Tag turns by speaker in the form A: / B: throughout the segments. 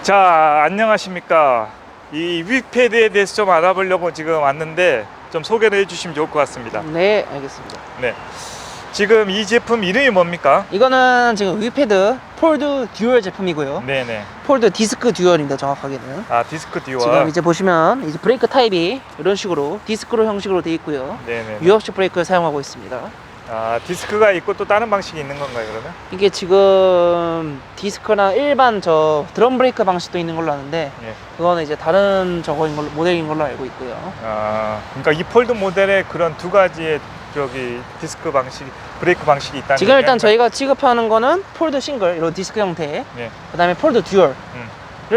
A: 자, 안녕하십니까. 이 윅패드에 대해서 좀 알아보려고 지금 왔는데 좀 소개를 해주시면 좋을 것 같습니다.
B: 네, 알겠습니다.
A: 네. 지금 이 제품 이름이 뭡니까?
B: 이거는 지금 윅패드 폴드 듀얼 제품이고요.
A: 네네.
B: 폴드 디스크 듀얼입니다, 정확하게는.
A: 아, 디스크 듀얼.
B: 지금 이제 보시면 이제 브레이크 타입이 이런 식으로 디스크로 형식으로 되어 있고요.
A: 네네.
B: 유압식 브레이크를 사용하고 있습니다.
A: 아, 디스크가 있고 또 다른 방식이 있는 건가요, 그러면?
B: 이게 지금 디스크랑 일반 저 드럼 브레이크 방식도 있는 걸로 아는데
A: 예.
B: 그거는 이제 다른 저거인 걸로 모델인 걸로 알고 있고요.
A: 아, 그러니까 이 폴드 모델에 그런 두 가지의 저기 디스크 방식, 브레이크 방식이 있다는
B: 지금 일단
A: 얘기인가요?
B: 저희가 취급하는 거는 폴드 싱글 이런 디스크 형태,
A: 예.
B: 그다음에 폴드 듀얼을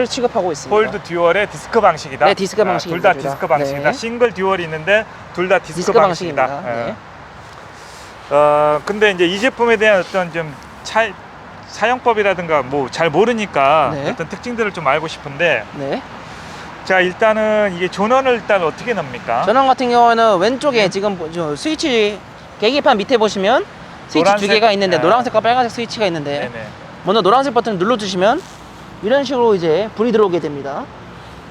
B: 취급하고 있습니다.
A: 폴드 듀얼의 디스크 방식이다.
B: 네, 디스크
A: 둘
B: 방식입니다.
A: 다 디스크 방식이다.
B: 네.
A: 싱글 듀얼이 있는데 둘 다 디스크
B: 디스크
A: 방식이다.
B: 방식입니다. 네.
A: 근데 이제 이 제품에 대한 어떤 좀 사용법이라든가 뭐 잘 모르니까
B: 네.
A: 어떤 특징들을 좀 알고 싶은데,
B: 네.
A: 자, 일단은 이게 전원을 일단 어떻게 넣습니까?
B: 전원 같은 경우에는 왼쪽에 지금 저 스위치 계기판 밑에 보시면 스위치
A: 노란색?
B: 두 개가 있는데
A: 아.
B: 노란색과 빨간색 스위치가 있는데
A: 네네.
B: 먼저 노란색 버튼을 눌러주시면 이런 식으로 이제 불이 들어오게 됩니다.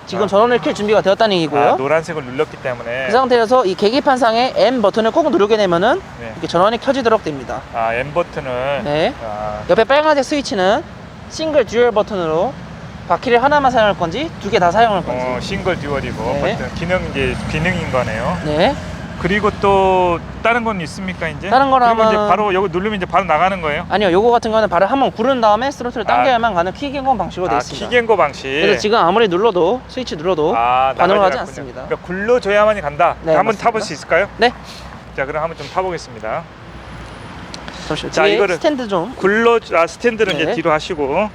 B: 지금
A: 아.
B: 전원을 켤 준비가 되었다는 얘기고요.
A: 아, 노란색을 눌렀기 때문에.
B: 그 상태에서 이 계기판 상에 M 버튼을 꼭 누르게 되면은
A: 네.
B: 이렇게 전원이 켜지도록 됩니다.
A: 아, M 버튼을.
B: 네.
A: 아,
B: 옆에 빨간색 스위치는 싱글 듀얼 버튼으로 바퀴를 하나만 사용할 건지 두 개 다 사용할 건지.
A: 싱글 듀얼이고
B: 네.
A: 버튼 기능인 거네요.
B: 네.
A: 그리고 또 다른 건 있습니까 이제?
B: 다른 거라면-
A: 그리고 이제 바로 여기 누르면 이제 바로 나가는 거예요?
B: 아니요, 요거 같은 거는 발을 한번 구른 다음에 스로틀을 당겨야만 가는 킥앤고 방식으로 되어
A: 아,
B: 있습니다.
A: 킥앤고 방식.
B: 그래서 지금 아무리 눌러도 스위치 눌러도 반응을 하지
A: 나가지 않군요.
B: 않습니다.
A: 그러니까 굴러줘야만이 간다.
B: 네,
A: 한번
B: 맞습니다.
A: 타볼 수 있을까요?
B: 네.
A: 자, 그럼 한번 좀 타보겠습니다.
B: 잠시만요.
A: 자,
B: 뒤에
A: 이거를-
B: 스탠드 좀.
A: 스탠드는
B: 네.
A: 이제 뒤로 하시고,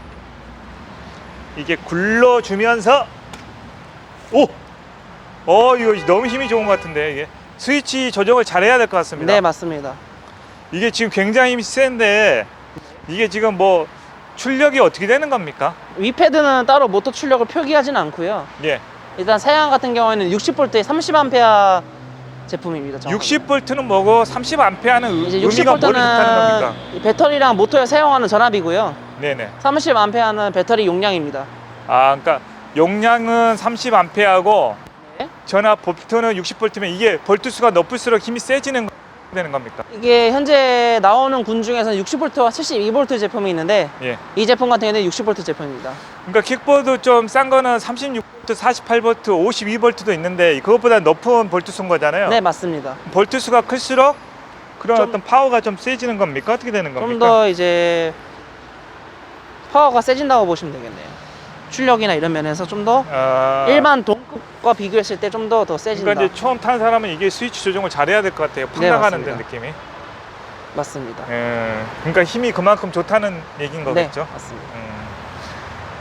A: 이게 굴러주면서, 이거 너무 힘이 좋은 것 같은데, 이게 스위치 조정을 잘해야 될 것 같습니다.
B: 네, 맞습니다.
A: 이게 지금 굉장히 힘이 센데, 이게 지금 뭐 출력이 어떻게 되는 겁니까?
B: 윗패드는 따로 모터 출력을 표기하지는 않고요.
A: 예.
B: 일단 사양 같은 경우에는 60V에 30A 제품입니다. 정확하게.
A: 60V는 뭐고 30A는
B: 이제
A: 의미가 뭘 뜻하는 겁니까?
B: 60V는 배터리랑 모터에 사용하는 전압이고요.
A: 네네.
B: 30A는 배터리 용량입니다.
A: 아, 그러니까 용량은 30A고
B: 네.
A: 전압 볼트는 60V면 이게 볼트 수가 높을수록 힘이 세지는 되는 겁니까?
B: 이게 현재 나오는 군 중에서는 60V와 72V 제품이 있는데
A: 예.
B: 이 제품 같은 경우는 60V 제품입니다.
A: 그러니까 킥보드 좀 싼 거는 36V, 48V, 52V도 있는데 그것보다 높은 볼트 수인 거잖아요.
B: 네, 맞습니다.
A: 볼트 수가 클수록 그런
B: 좀-
A: 어떤 파워가 좀 세지는 겁니까? 어떻게 되는 겁니까?
B: 좀 더 이제 파워가 세진다고 보시면 되겠네요. 출력이나 이런 면에서 좀 더
A: 아,
B: 일반 동급과 비교했을 때 좀 더 세진다.
A: 그러니까 이제 처음 탄 사람은 이게 스위치 조정을 잘해야 될 것 같아요. 팍
B: 네,
A: 나가는 데
B: 맞습니다.
A: 느낌이.
B: 맞습니다.
A: 그러니까 힘이 그만큼 좋다는 얘기인 거겠죠?
B: 네, 맞습니다.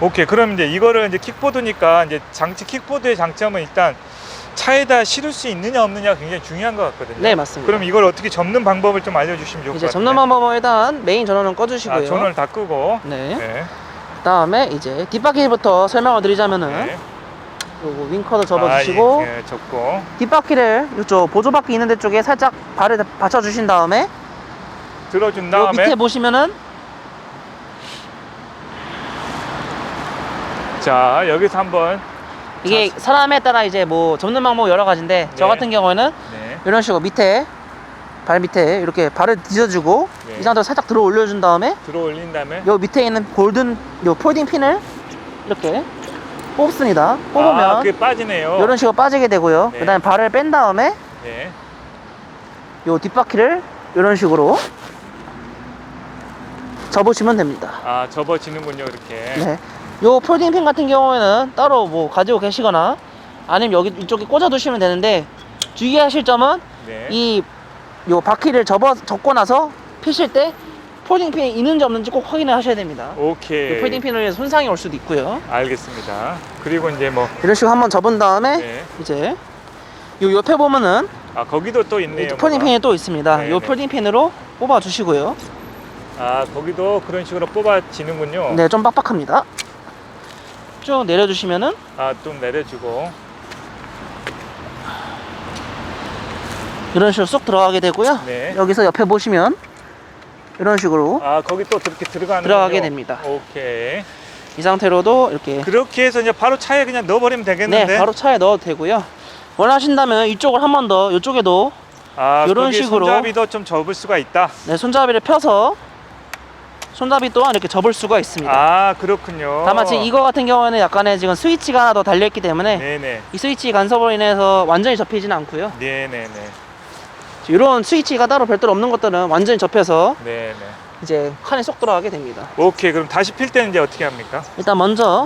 A: 오케이. 그럼 이제 이거를 이제 킥보드니까 이제 킥보드의 장점은 일단 차에다 실을 수 있느냐 없느냐가 굉장히 중요한 것 같거든요.
B: 네, 맞습니다.
A: 그럼 이걸 어떻게 접는 방법을 좀 알려주시면 좋을 것
B: 이제
A: 같아요.
B: 접는 방법은 일단 메인 전원은 꺼주시고요.
A: 전원을 다 끄고.
B: 네.
A: 네.
B: 그다음에 이제 뒷바퀴부터 설명을 드리자면은
A: 네.
B: 요거 윙커도 접어주시고
A: 예, 접고.
B: 뒷바퀴를 이쪽 보조바퀴 있는 데 쪽에 살짝 발을 받쳐주신 다음에
A: 들어준
B: 요
A: 다음에.
B: 밑에 보시면은
A: 자, 여기서 한번.
B: 이게 사람에 따라 이제 뭐 접는 방법 여러 가지인데 저
A: 네.
B: 같은 경우에는
A: 네.
B: 이런 식으로 밑에 발 밑에 이렇게 발을 뒤져주고
A: 네.
B: 이 상태로 살짝 들어 올려준 다음에
A: 들어 올린 다음에.
B: 요 밑에 있는 골든 요 폴딩 핀을 이렇게 뽑습니다. 뽑으면
A: 그게 빠지네요.
B: 이런 식으로 빠지게 되고요.
A: 네.
B: 그 다음에 발을 뺀 다음에
A: 네.
B: 요 뒷바퀴를 이런 식으로 접으시면 됩니다.
A: 아, 접어지는군요, 이렇게.
B: 네. 요 폴딩 핀 같은 경우에는 따로 뭐 가지고 계시거나 아니면 여기 이쪽에 꽂아 두시면 되는데 주의하실 점은
A: 네.
B: 요 바퀴를 접고 나서 피실 때 폴딩 핀이 있는지 없는지 꼭 확인을 하셔야 됩니다.
A: 오케이.
B: 요 폴딩 핀으로 인해서 손상이 올 수도 있고요.
A: 알겠습니다. 그리고 이제 뭐.
B: 이런 식으로 한번 접은 다음에
A: 네.
B: 이제 요 옆에 보면은
A: 아, 거기도 또 있네요.
B: 폴딩
A: 뭐가.
B: 핀이 또 있습니다.
A: 네,
B: 요
A: 네.
B: 폴딩 핀으로 뽑아 주시고요.
A: 아, 거기도 그런 식으로 뽑아지는군요.
B: 네, 좀 빡빡합니다. 쭉 내려주시면은
A: 아, 좀 내려주고.
B: 이런 식으로 쏙 들어가게 되고요.
A: 네.
B: 여기서 옆에 보시면 이런 식으로
A: 아, 거기 또 이렇게 들어가는
B: 들어가게 됩니다.
A: 오케이.
B: 이 상태로도 이렇게
A: 그렇게 해서 이제 바로 차에 그냥 넣어버리면 되겠는데.
B: 네, 바로 차에 넣어도 되고요. 원하신다면 이쪽을 한 번 더, 이쪽에도
A: 아,
B: 이런
A: 거기에
B: 식으로.
A: 손잡이도 좀 접을 수가 있다.
B: 네, 손잡이를 펴서 손잡이 또한 이렇게 접을 수가 있습니다.
A: 아, 그렇군요.
B: 다만 지금 이거 같은 경우에는 약간의 지금 스위치가 하나 더 달려있기 때문에
A: 네네.
B: 이 스위치 간섭으로 인해서 완전히 접히지는 않고요.
A: 네네네.
B: 이런 스위치가 따로 별도로 없는 것들은 완전히 접혀서
A: 네네.
B: 이제 칸이 쏙 들어가게 됩니다.
A: 오케이. 그럼 다시 필 때는 이제 어떻게 합니까?
B: 일단 먼저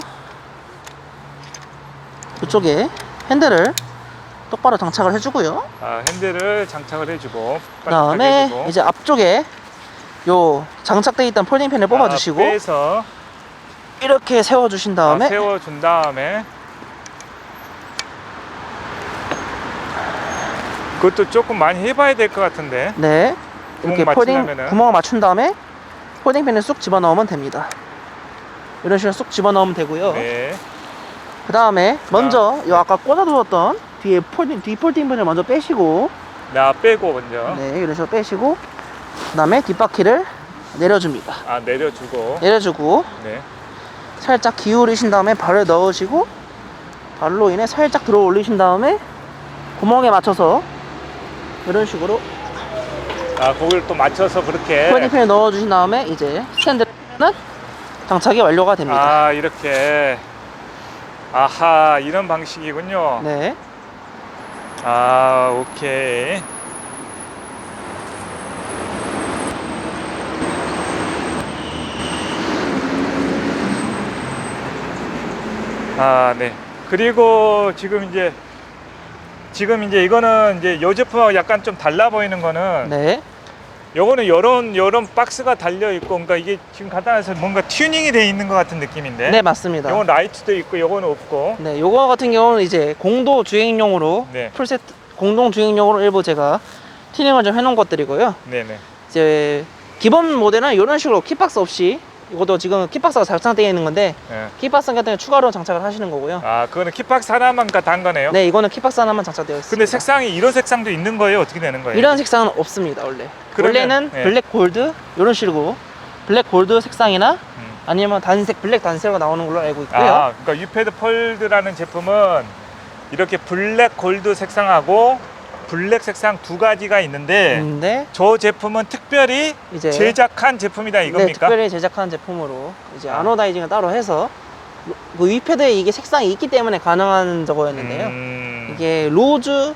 B: 이쪽에 핸들을 똑바로 장착을 해주고요.
A: 아, 핸들을 장착을 해주고.
B: 그 다음에
A: 해주고.
B: 이제 앞쪽에 요 장착되어 있던 폴딩핀을 뽑아주시고
A: 빼서
B: 이렇게 세워주신 다음에
A: 세워준 다음에 그것도 조금 많이 해봐야 될 것 같은데.
B: 네, 이렇게
A: 구멍
B: 폴딩
A: 맞추려면은.
B: 구멍을 맞춘 다음에 폴딩핀을 쑥 집어넣으면 됩니다. 이런 식으로 쑥 집어넣으면 되고요.
A: 네.
B: 그 다음에 먼저 요 아까 꽂아두었던 뒤에 뒤 폴딩핀을 먼저 빼시고
A: 나 빼고 먼저.
B: 네, 이런 식으로 빼시고 그 다음에 뒷바퀴를 내려줍니다.
A: 아, 내려주고.
B: 내려주고
A: 네.
B: 살짝 기울이신 다음에 발을 넣으시고 발로 인해 살짝 들어 올리신 다음에 구멍에 맞춰서 이런 식으로
A: 아, 거기를 또 맞춰서 그렇게.
B: 폴딩핀을 넣어주신 다음에 이제 스탠드를 펴면 장착이 완료가 됩니다.
A: 아, 이렇게. 아하, 이런 방식이군요.
B: 네,
A: 아, 오케이. 아, 네. 그리고 지금 이제 이거는 이제 요 제품하고 약간 좀 달라 보이는 거는
B: 네,
A: 요거는 요런 박스가 달려 있고, 그러니까 이게 지금 간단해서 뭔가 튜닝이 돼 있는 것 같은 느낌인데.
B: 네, 맞습니다.
A: 요건 라이트도 있고 요거는 없고.
B: 네, 요거 같은 경우는 이제 공도 주행용으로
A: 네.
B: 풀세트 공동 주행용으로 일부 제가 튜닝을 좀 해놓은 것들이고요.
A: 네네.
B: 이제 기본 모델은 이런 식으로 킥박스 없이 이것도 지금 킥박스가 장착되어 있는 건데
A: 네.
B: 킥박스 같은 경우 추가로 장착을 하시는 거고요.
A: 아, 그거는 킥박스 하나만 단 거네요.
B: 네, 이거는 킥박스 하나만 장착되어 있습니다.
A: 근데 색상이 이런 색상도 있는 거예요? 어떻게 되는 거예요?
B: 이런 색상은 없습니다. 원래
A: 그러면,
B: 원래는
A: 네.
B: 블랙 골드 이런 식으로 블랙 골드 색상이나 아니면 단색 블랙 단색으로 나오는 걸로 알고 있고요.
A: 아, 그러니까 유패드 폴드라는 제품은 이렇게 블랙 골드 색상하고 블랙 색상 두 가지가 있는데
B: 근데
A: 저 제품은 특별히
B: 이제
A: 제작한 제품이다
B: 네,
A: 이겁니까?
B: 특별히 제작한 제품으로 이제
A: 아.
B: 아노다이징을 따로 해서 그 위패드에 이게 색상이 있기 때문에 가능한 저거였는데요. 이게 로즈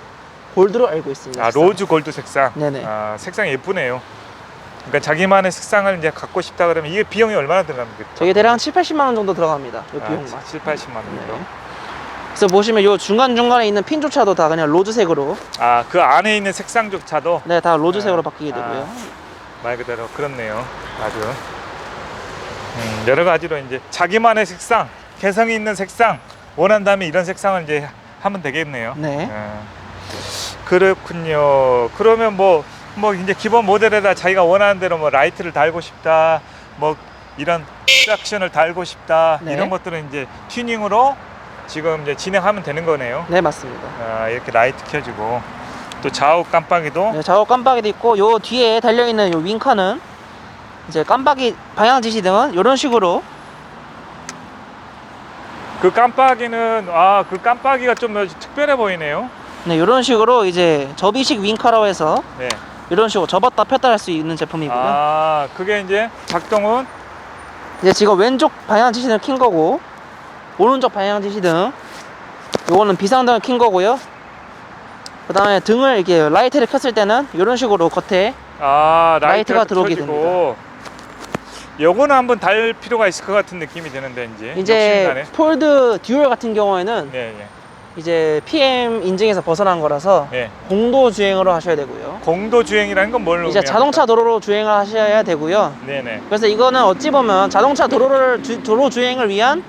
B: 골드로 알고 있습니다.
A: 아,
B: 색상.
A: 로즈 골드 색상.
B: 네네.
A: 아, 색상이 예쁘네요. 그러니까 자기만의 색상을 이제 갖고 싶다 그러면 이게 비용이 얼마나 들어갑니까?
B: 저게 대략 한 7, 80만 원 정도 들어갑니다. 이
A: 아,
B: 비용만.
A: 7, 80만 원 정도.
B: 네. 그래서 보시면 요 중간중간에 있는 핀조차도 다 그냥 로즈색으로
A: 아, 그 안에 있는 색상조차도
B: 네, 다 로즈색으로
A: 아.
B: 바뀌게 되고요.
A: 말 그대로 그렇네요. 아주 여러 가지로 이제 자기만의 색상, 개성이 있는 색상 원한다면 이런 색상을 이제 하면 되겠네요.
B: 네.
A: 그렇군요. 그러면 뭐 이제 기본 모델에다 자기가 원하는 대로 뭐 라이트를 달고 싶다, 뭐 이런 트랙션을 달고 싶다,
B: 네.
A: 이런 것들은 이제 튜닝으로 지금 이제 진행하면 되는 거네요.
B: 네, 맞습니다.
A: 아, 이렇게 라이트 켜주고 또 좌우 깜빡이도
B: 네, 좌우 깜빡이도 있고 요 뒤에 달려있는 요 윙카는 이제 깜빡이 방향 지시등은 이런 식으로
A: 그 깜빡이는 그 깜빡이가 좀 특별해 보이네요.
B: 네, 이런 식으로 이제 접이식 윙카라고 해서
A: 네.
B: 이런 식으로 접었다 폈다 할 수 있는 제품이고요.
A: 아, 그게 이제 작동은
B: 이제 지금 왼쪽 방향 지시등 킨 거고 오른쪽 방향 지시등 요거는 비상등을 킨 거고요. 그 다음에 등을 이렇게 라이트를 켰을 때는 이런 식으로 겉에 라이트가 들어오게
A: 켜지고. 요거는 한번 달 필요가 있을 것 같은 느낌이 드는데
B: 이제
A: 욕심나네.
B: 폴드 듀얼 같은 경우에는
A: 네, 네.
B: 이제 PM 인증에서 벗어난 거라서
A: 네.
B: 공도 주행으로 하셔야 되고요.
A: 공도 주행이라는 건 뭘
B: 이제
A: 의미합니까?
B: 자동차 도로로 주행을 하셔야 되고요.
A: 네네.
B: 그래서 이거는 어찌 보면 자동차 도로 주행을 위한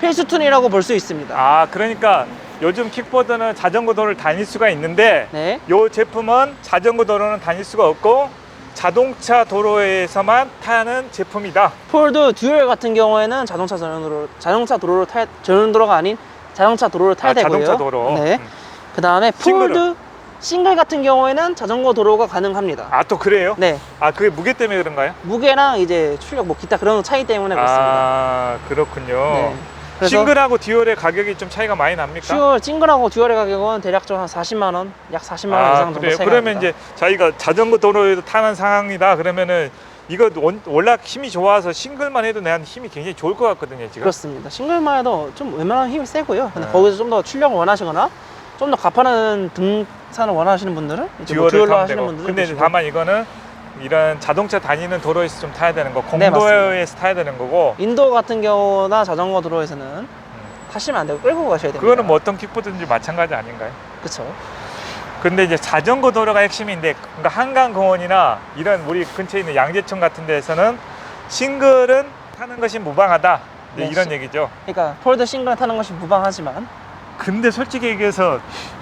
B: 필수툰이라고 볼 수 있습니다.
A: 아, 그러니까 요즘 킥보드는 자전거 도로를 다닐 수가 있는데
B: 네.
A: 요 제품은 자전거 도로는 다닐 수가 없고 자동차 도로에서만 타는 제품이다.
B: 폴드 듀얼 같은 경우에는 자동차 전용도로가 아닌 자동차 도로를 타야 되고요.
A: 자동차 도로.
B: 네. 그 다음에
A: 싱글은?
B: 폴드 싱글 같은 경우에는 자전거 도로가 가능합니다.
A: 아, 또 그래요?
B: 네,
A: 아, 그게 무게 때문에 그런가요?
B: 무게랑 이제 출력 뭐 기타 그런 차이 때문에 그렇습니다.
A: 아, 그렇군요.
B: 네. 그래서
A: 싱글하고 듀얼의 가격이 좀 차이가 많이 납니까?
B: 듀얼 싱글하고 듀얼의 가격은 대략적으로 한 40만 원, 약 40만 원 이상 정도
A: 그래요?
B: 차이가
A: 그러면
B: 납니다.
A: 이제 자기가 자전거 도로에도 타는 상황이다 그러면은 이거 워낙 힘이 좋아서 싱글만 해도 내한 힘이 굉장히 좋을 것 같거든요, 지금.
B: 그렇습니다. 싱글만 해도 좀 웬만하면 힘이 세고요. 근데
A: 네.
B: 거기서 좀 더 출력을 원하시거나 좀 더 가파른 등산을 원하시는 분들은 이제 뭐 듀얼로
A: 타면
B: 하시는
A: 되고.
B: 분들은
A: 근데 이제
B: 계시고.
A: 다만 이거는 이런 자동차 다니는 도로에서 좀 타야 되는 거,
B: 네,
A: 공도에서 타야 되는 거고.
B: 인도 같은 경우나 자전거 도로에서는 타시면 안 되고 끌고 가셔야 됩니다.
A: 그거는 뭐 어떤 킥보드든지 마찬가지 아닌가요?
B: 그렇죠.
A: 근데 이제 자전거 도로가 핵심인데, 그러니까 한강공원이나 이런 우리 근처에 있는 양재천 같은 데에서는 싱글은 타는 것이 무방하다, 이제
B: 네,
A: 이런 얘기죠.
B: 그러니까 폴드 싱글 타는 것이 무방하지만
A: 근데 솔직히 얘기해서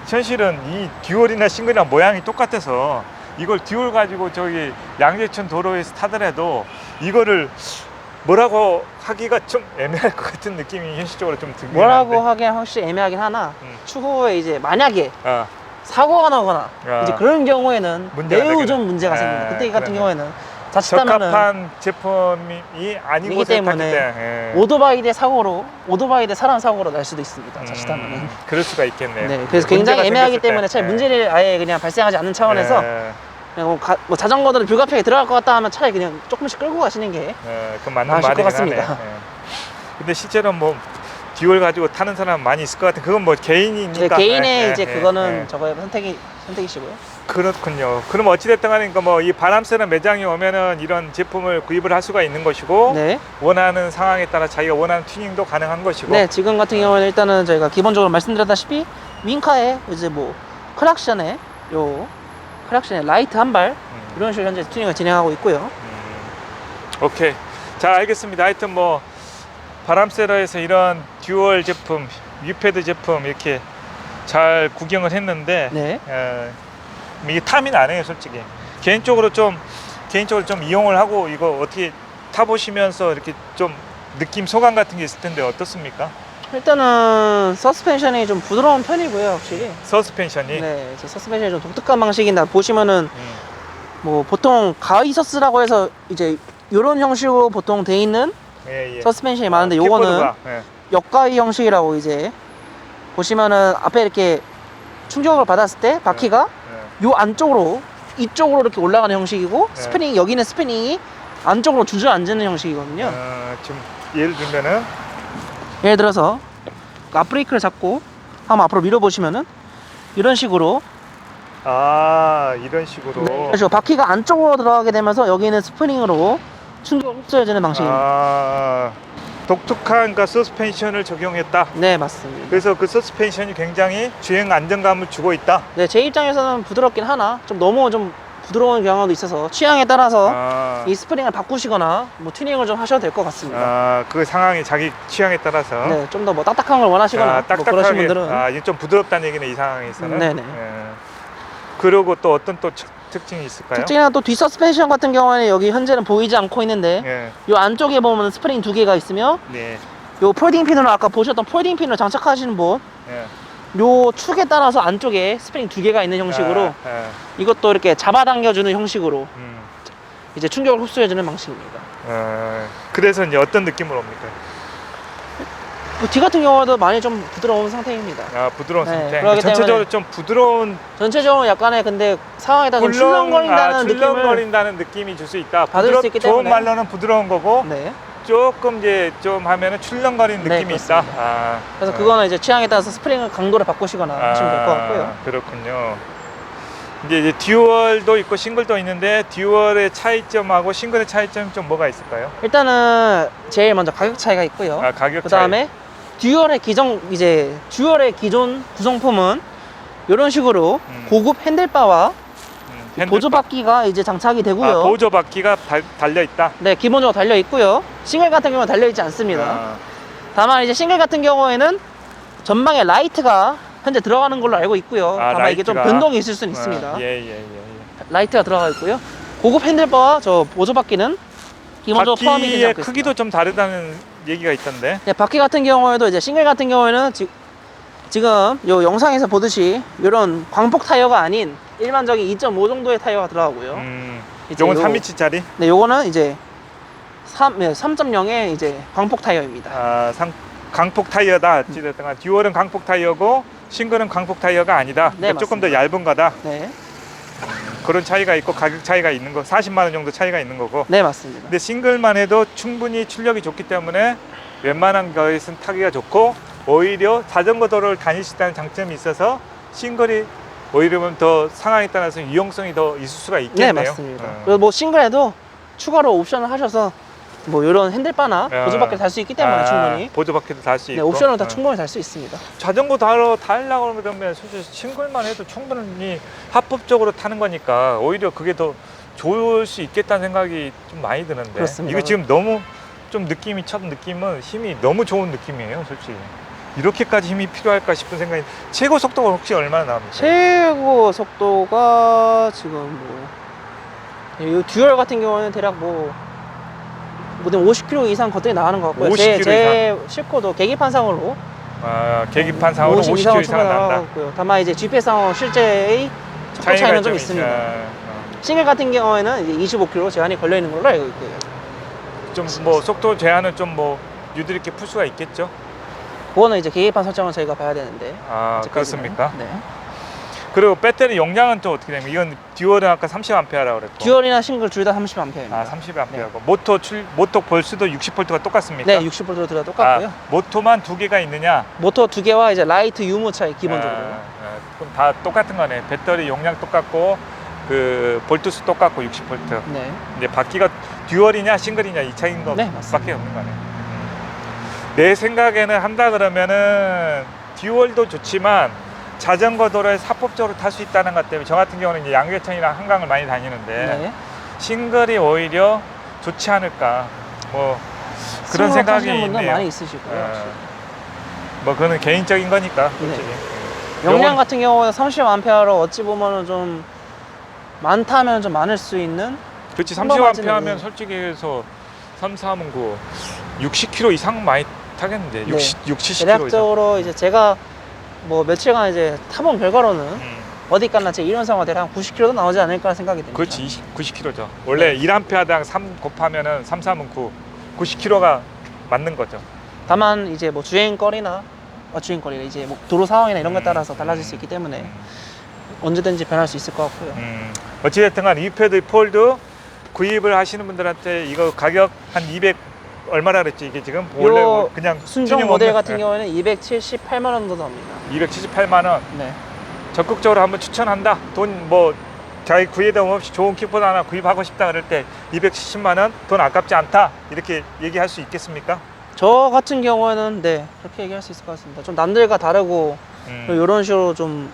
A: 현실은 이 듀얼이나 싱글이랑 모양이 똑같아서 이걸 듀얼 가지고 저기 양재천 도로에서 타더라도 이거를 뭐라고 하기가 좀 애매할 것 같은 느낌이 현실적으로 좀 들긴
B: 뭐라고
A: 하는데.
B: 하기엔 확실히 애매하긴 하나
A: 음.
B: 추후에 이제 만약에
A: 아,
B: 사고가 나거나
A: 아.
B: 이제 그런 경우에는
A: 문제가
B: 매우
A: 되겠네.
B: 좀 문제가
A: 아,
B: 생깁니다. 그때 같은
A: 그러네.
B: 경우에는 자칫하면은
A: 적합한 제품이 아닌
B: 이기
A: 곳에 탔기
B: 때문에
A: 때문에
B: 오토바이 대 사람 사고로 날 수도 있습니다. 자칫하면은.
A: 그럴 수가 있겠네요.
B: 네, 그래서 굉장히
A: 문제가
B: 애매하기
A: 생겼을 때.
B: 때문에 차에
A: 예.
B: 문제를 아예 그냥 발생하지 않는 차원에서
A: 예,
B: 그냥 뭐 자전거들은 불가피하게 들어갈 것 같다 하면 차라리 그냥 조금씩 끌고 가시는 게
A: 그 맞는
B: 나으실 것
A: 말이긴
B: 같습니다.
A: 하네요. 예. 근데 실제로 뭐 듀얼 가지고 타는 사람 많이 있을 것 같은, 그건 뭐 개인이니까.
B: 개인의
A: 예,
B: 이제
A: 예,
B: 그거는
A: 예.
B: 저거의 선택이시고요.
A: 그렇군요. 그럼 어찌됐든 간에 뭐 이 바람쐬는 매장에 오면은 이런 제품을 구입을 할 수가 있는 것이고,
B: 네.
A: 원하는 상황에 따라 자기가 원하는 튜닝도 가능한 것이고.
B: 네, 지금 같은 경우에는 일단은 저희가 기본적으로 말씀드렸다시피 윙카에 이제 뭐 크락션에 라이트 한 발 이런 식으로 현재 튜닝을 진행하고 있고요.
A: 오케이. 자, 알겠습니다. 하여튼 뭐 바람세러에서 이런 듀얼 제품, 위패드 제품 이렇게 잘 구경을 했는데,
B: 네.
A: 이게 탐이 나네요, 솔직히. 개인적으로 좀 이용을 하고 이거 어떻게 타보시면서 이렇게 좀 느낌, 소감 같은 게 있을 텐데 어떻습니까?
B: 일단은 서스펜션이 좀 부드러운 편이고요, 확실히.
A: 서스펜션이.
B: 네, 저 서스펜션이 좀 독특한 방식인데 보시면은
A: 음.
B: 뭐 보통 가이서스라고 해서 이제 이런 형식으로 보통 돼 있는
A: 예, 예.
B: 서스펜션이 많은데 요거는
A: 킥보드가, 예.
B: 역가위 형식이라고 이제 보시면은 앞에 이렇게 충격을 받았을 때 바퀴가
A: 예.
B: 요 안쪽으로 이쪽으로 이렇게 올라가는 형식이고
A: 네.
B: 스프링 여기는 스프링이 안쪽으로 주저앉는 형식이거든요.
A: 지금 예를 들면은
B: 예를 들어서 앞브레이크를 잡고 한번 앞으로 밀어보시면은 이런 식으로
A: 이런 식으로.
B: 그래서 바퀴가 안쪽으로 들어가게 되면서 여기는 스프링으로 충격을 흡수해주는 방식입니다.
A: 독특한 그러니까 서스펜션을 적용했다.
B: 네, 맞습니다.
A: 그래서 그 서스펜션이 굉장히 주행 안정감을 주고 있다.
B: 네, 제 입장에서는 부드럽긴 하나 좀 너무 좀 부드러운 경향도 있어서 취향에 따라서 이 스프링을 바꾸시거나 뭐 튜닝을 좀 하셔도 될 것 같습니다.
A: 그 상황이 자기 취향에 따라서.
B: 네, 좀 더 뭐 딱딱한 걸 원하시거나 뭐 그러신 분들은
A: 이게 좀 부드럽다는 얘기네, 이 상황에서는.
B: 네네.
A: 그리고 또 어떤 또 특징이 있을까요?
B: 특징은 또 뒷서스펜션 같은 경우에는 여기 현재는 보이지 않고 있는데
A: 예.
B: 요 안쪽에 보면 스프링 두 개가 있으며
A: 네.
B: 요 폴딩 핀으로 아까 보셨던 폴딩 핀을 장착하시는 분
A: 예.
B: 요 축에 따라서 안쪽에 스프링 두 개가 있는 형식으로 이것도 이렇게 잡아당겨주는 형식으로 이제 충격을 흡수해주는 방식입니다.
A: 그래서 이제 어떤 느낌으로 옵니까?
B: 뒤 같은 경우도 많이 좀 부드러운 상태입니다.
A: 부드러운
B: 네,
A: 상태.
B: 그러기
A: 전체적으로
B: 때문에
A: 좀 부드러운,
B: 전체적으로 약간의 근데 상황에 따라 좀 출렁거린다는 느낌을
A: 출렁거린다는 느낌이 줄 수 있다.
B: 받을 수 있기
A: 좋은
B: 때문에.
A: 말로는 부드러운 거고,
B: 네.
A: 조금 이제 좀 하면은 출렁거리는
B: 네,
A: 느낌이 있다.
B: 그렇습니다. 그래서 그거는 이제 취향에 따라서 스프링 강도를 바꾸시거나 하시면 될 것 같고요.
A: 그렇군요. 이제 듀얼도 있고 싱글도 있는데 듀얼의 차이점하고 싱글의 차이점이 좀 뭐가 있을까요?
B: 일단은 제일 먼저 가격 차이가 있고요.
A: 가격
B: 그 다음에 듀얼의 기존 구성품은 이런 식으로 고급 핸들바와 보조바퀴가 이제 장착이 되고요.
A: 보조바퀴가 달려 있다.
B: 네, 기본적으로 달려 있고요. 싱글 같은 경우는 달려 있지 않습니다. 다만 이제 싱글 같은 경우에는 전방에 라이트가 현재 들어가는 걸로 알고 있고요. 다만 이게 좀 변동이 있을 수는 있습니다.
A: 예.
B: 라이트가 들어가 있고요. 고급 핸들바와 저 보조바퀴는 기본적으로 포함이 되지
A: 바퀴의
B: 않고 있습니다.
A: 크기도 좀 다르다는 얘기가 있던데.
B: 네, 바퀴 같은 경우에도 이제 싱글 같은 경우에는 지금 요 영상에서 보듯이 이런 광폭 타이어가 아닌 일반적인 2.5 정도의 타이어가 들어가고요. 이제
A: 요건
B: 요-
A: 3인치짜리?
B: 네, 요거는 이제 3.0의 이제 광폭 타이어입니다.
A: 강폭 타이어다. 어찌됐든 간 듀얼은 강폭 타이어고 싱글은 강폭 타이어가 아니다.
B: 네,
A: 그러니까 조금 더
B: 맞습니다.
A: 얇은 거다.
B: 네,
A: 그런 차이가 있고 가격 차이가 있는 거 40만 원 정도 차이가 있는 거고.
B: 네 맞습니다.
A: 근데 싱글만 해도 충분히 출력이 좋기 때문에 웬만한 거에선 타기가 좋고 오히려 자전거 도로를 다닐 수 있다는 장점이 있어서 싱글이 오히려 더 상황에 따라서 유용성이 더 있을 수가
B: 네
A: 있겠네요.
B: 맞습니다. 그리고 뭐 싱글에도 추가로 옵션을 하셔서 뭐 이런 핸들바나 보조바퀴를 달 수 있기 때문에 충분히
A: 보조바퀴도 달 수
B: 네,
A: 있고.
B: 옵션으로 다 충분히 달 수 있습니다.
A: 자전거 달려고 그러면 솔직히 싱글만 해도 충분히 합법적으로 타는 거니까 오히려 그게 더 좋을 수 있겠다는 생각이 좀 많이 드는데
B: 그렇습니다.
A: 이거 지금 너무 좀 느낌이 첫 느낌은 힘이 너무 좋은 느낌이에요 솔직히. 이렇게까지 힘이 필요할까 싶은 생각이. 최고 속도가 혹시 얼마나 나옵니까?
B: 최고 속도가 지금 이 듀얼 같은 경우는 대략 뭐 50km 이상 거뜬히 나가는 것 같고요.
A: 50km
B: 제 싣고도 계기판상으로
A: 계기판상으로 50km 이상
B: 충분히
A: 난다.
B: 나가고요. 다만 이제 GPS상으로 실제의 속도 차이는 좀 있습니다. 싱글 같은 경우에는 이제 25km 제한이 걸려 있는 걸로 알고 있고요.
A: 좀 뭐 속도 제한은 좀 뭐 유들 있게 풀 수가 있겠죠?
B: 그거는 이제 계기판 설정을 저희가 봐야 되는데.
A: 아
B: 이제
A: 그렇습니까?
B: 네.
A: 그리고 배터리 용량은 또 어떻게 되면 이건 듀얼은 아까 30A라고 그랬고
B: 듀얼이나 싱글 둘 다 30A입니다.
A: 아 30A고 모토 볼수도 60V가 똑같습니까?
B: 네, 60V 둘 다 똑같고요.
A: 모토만 두 개가 있느냐?
B: 모터 두 개와 이제 라이트 유무 차이 기본적으로.
A: 그럼 다 똑같은 거네. 배터리 용량 똑같고 그 볼트수 똑같고 60V.
B: 네.
A: 이제 바퀴가 듀얼이냐 싱글이냐 이 차이인
B: 네,
A: 거밖에
B: 맞습니다.
A: 없는 거네. 내 생각에는 한다 그러면은 듀얼도 좋지만 자전거 도로에 합법적으로 탈 수 있다는 것 때문에 저 같은 경우는 이제 양재천이랑 한강을 많이 다니는데
B: 네.
A: 싱글이 오히려 좋지 않을까 뭐 그런
B: 스스로
A: 생각이
B: 타시는 분들
A: 있네요.
B: 많이 있으시고요.
A: 어, 뭐 그거는 개인적인 거니까 솔직히.
B: 용량 같은 경우는 30A로 어찌 보면은 좀 많다면 좀 많을 수 있는.
A: 그렇지
B: 한 번
A: 30A 하면
B: 맞으면,
A: 솔직히 해서 3, 4면 그 60km 이상 많이 타겠는데
B: 네.
A: 60, 70km 이상.
B: 대략적으로 이제 제가 뭐 며칠간 이제 타본 결과로는
A: 음.
B: 어디 갔나 제 이론상으로 대략 90km도 나오지 않을까 생각이 듭니다.
A: 그렇지 90km죠. 원래 1A당 3 곱하면은 3, 4면 90km가 맞는 거죠.
B: 다만 이제 뭐 주행거리나 주행거리가 이제 뭐 도로 상황이나 이런 거에 따라서 달라질 수 있기 때문에 언제든지 변할 수 있을 것 같고요.
A: 어찌됐든 간 이패드 폴드 구입을 하시는 분들한테 이거 가격 한 200 얼마나 그랬지 이게 지금? 원래
B: 요
A: 그냥
B: 순정
A: 튜닝
B: 모델
A: 없는-
B: 같은 경우에는 278만 원 정도 합니다.
A: 278만 원.
B: 네.
A: 적극적으로 한번 추천한다. 돈 뭐 자기 구애도 없이 좋은 킥보드 하나 구입하고 싶다 그럴 때 270만 원 돈 아깝지 않다 이렇게 얘기할 수 있겠습니까?
B: 저 같은 경우에는 네 그렇게 얘기할 수 있을 것 같습니다. 좀 남들과 다르고 이런 식으로 좀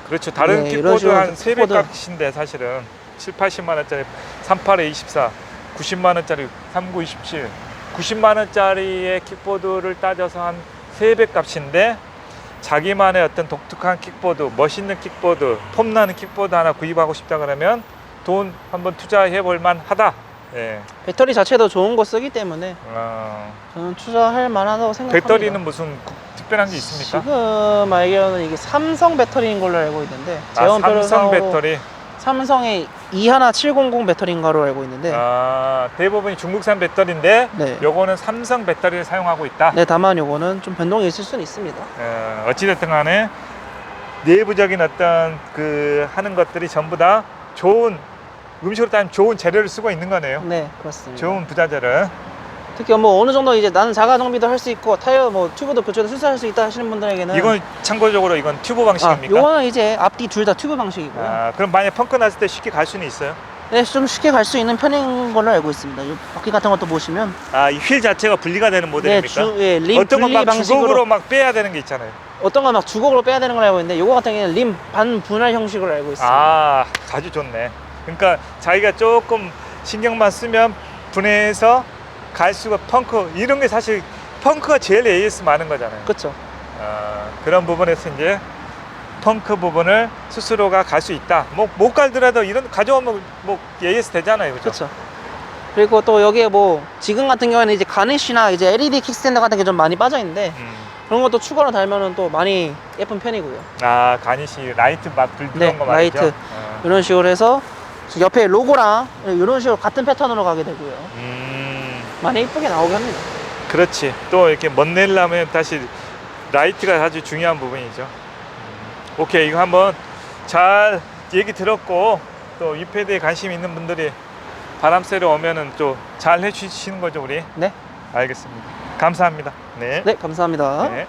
A: 그렇죠. 다른
B: 네, 이런
A: 킥보드
B: 식으로
A: 한 3배
B: 킥보드.
A: 값인데 사실은 7, 80만 원짜리 38에 24 90만 원짜리 39, 27 90만 원짜리의 킥보드를 따져서 한 3배 값인데 자기만의 어떤 독특한 킥보드, 멋있는 킥보드, 폼나는 킥보드 하나 구입하고 싶다 그러면 돈 한번 투자해 볼 만하다. 예.
B: 배터리 자체도 좋은 거 쓰기 때문에 저는 투자할 만하다고 생각합니다.
A: 배터리는 무슨 특별한 게 있습니까?
B: 지금 알기로는 이게 삼성 배터리인 걸로 알고 있는데
A: 삼성
B: 제원표상으로
A: 배터리.
B: 삼성의 21700 배터리인 거로 알고 있는데
A: 대부분이 중국산 배터리인데
B: 네.
A: 요거는 삼성 배터리를 사용하고 있다.
B: 네, 다만 요거는 좀 변동이 있을 수는 있습니다.
A: 어찌됐든 간에 내부적인 어떤 그 하는 것들이 전부 다 좋은 음식으로 따지면 좋은 재료를 쓰고 있는 거네요.
B: 네, 그렇습니다.
A: 좋은 부자재를.
B: 특히 뭐 어느 정도 이제 나는 자가 정비도 할 수 있고 타이어 뭐 튜브도 교체도 수술할 수 있다 하시는 분들에게는
A: 이건 참고적으로 이건 튜브 방식입니까?
B: 요거는 이제 앞뒤 둘 다 튜브 방식이고요.
A: 그럼 만약 펑크 났을 때 쉽게 갈 수는 있어요?
B: 네, 좀 쉽게 갈 수 있는 편인 걸로 알고 있습니다. 이 바퀴 같은 것도 보시면
A: 이 휠 자체가 분리가 되는 모델입니까?
B: 림
A: 어떤 건
B: 분리
A: 막
B: 방식으로
A: 주걱으로 막 빼야 되는 게 있잖아요.
B: 어떤 건 막 주걱으로 빼야 되는 걸 알고 있는데 요거 같은 경우는 림 반분할 형식으로 알고 있습니다.
A: 아주 좋네. 그러니까 자기가 조금 신경만 쓰면 분해해서 갈 수가 펑크 이런 게 사실 펑크가 제일 AS 많은 거잖아요.
B: 그렇죠.
A: 그런 부분에서 이제 펑크 부분을 스스로가 갈 수 있다. 뭐 못 갈더라도 이런 가져오면 뭐 AS 되잖아요, 그죠?
B: 그렇죠. 그리고 또 여기에 뭐 지금 같은 경우에는 이제 가니쉬나 이제 LED 킥스탠더 같은 게 좀 많이 빠져 있는데 그런 것도 추가로 달면은 또 많이 예쁜 편이고요.
A: 아, 가니시 라이트 막 불 들어온
B: 네,
A: 거 말이죠?
B: 라이트. 이런 식으로 해서 옆에 로고랑 이런 식으로 같은 패턴으로 가게 되고요. 많이 이쁘게 나오게 합니다.
A: 그렇지. 또 이렇게 멋내려면 다시 라이트가 아주 중요한 부분이죠. 오케이, 이거 한번 잘 얘기 들었고, 또 이 패드에 관심 있는 분들이 바람 쐬러 오면은 또 잘 해주시는 거죠, 우리?
B: 네.
A: 알겠습니다. 감사합니다. 네.
B: 네, 감사합니다.
A: 네.